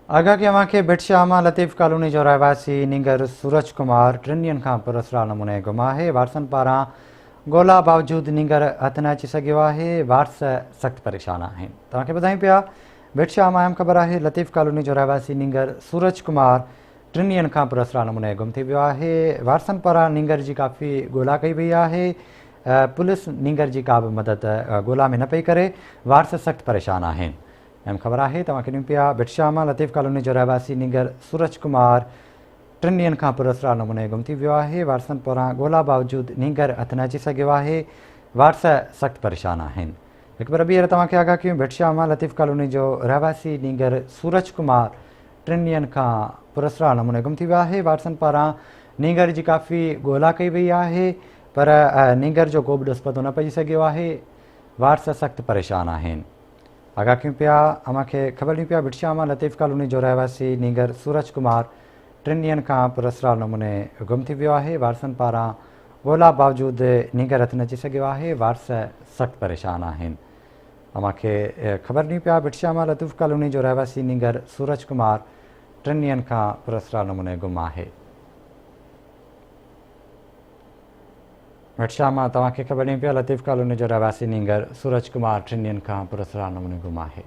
आगा की अवांखे भिटशामा लतीफ़ कॉलोनी जो रहवासी नींगर सूरज कुमार 3 ॾींहंनि खां पुरस्कार नमूने गुम आहे। वारसनि पारां ॻोल्हा बावजूद नींगर हथ न अची सघियो आहे। वारस सख़्त परेशान आहिनि। तव्हांखे ॿुधायूं पिया भिटशामा अहम ख़बर आहे। लतीफ़ कॉलोनी जो रहवासी नींगर सूरज कुमार 3 ॾींहंनि खां पुरस्कार नमूने गुम थी वियो आहे। वारसनि पारां नींगर जी काफ़ी ॻोल्हा कई वई आहे। पुलिस नींगर जी का बि मदद ॻोल्हा में न पई करे। वारस सख़्त परेशान आहिनि। अहम ख़बर आहे तव्हांखे ॾियूं पिया भिटशामा लतीफ़ कॉलोनी जो रहवासी नींगर सूरज कुमार 3 ॾींहंनि खां पुरस्कार नमूने गुम थी वियो आहे। वारसनि पारां ॻोल्हा बावजूद नींगर हथ न अची सघियो आहे। वारस सख़्त परेशान आहिनि। हिकु बार ॿीहर तव्हांखे आगाह कयूं भिटशामा लतीफ़ कॉलोनी जो रहवासी नींगर सूरज कुमार 3 ॾींहंनि खां पुरस्कार नमूने गुम थी वियो आहे। वारसनि पारां नींगर जी काफ़ी ॻोल्हा कई वई आहे पर नींगर जो को बि ॾुस पतो न पइजी सघियो आहे। वारस सख़्त परेशान आहिनि। आगाह कयूं पिया अव्हांखे ख़बर ॾियूं पिया भिटशामा लतीफ़ कॉलोनी जो रहवासी नींगर सूरज कुमार 3 ॾींहंनि खां पुरस्कार नमूने गुम थी वियो आहे। वारसनि पारां ॻोल्हा बावजूद नींगर हथ न अची सघियो आहे। वारस सख़्त परेशान आहिनि। अव्हांखे ख़बर ॾियूं पिया भिटशामा लतीफ़ कॉलोनी जो रहवासी नींगर सूरज कुमार 3 ॾींहंनि खां पुरस्कार नमूने गुम आहे। भिटशामा तव्हांखे ख़बर ॾियूं पिया लतीफ़ कॉलोनी जो रहवासी नींगर सूरज कुमार 3 ॾींहंनि खां पुरस्कार नमूने गुम आहे।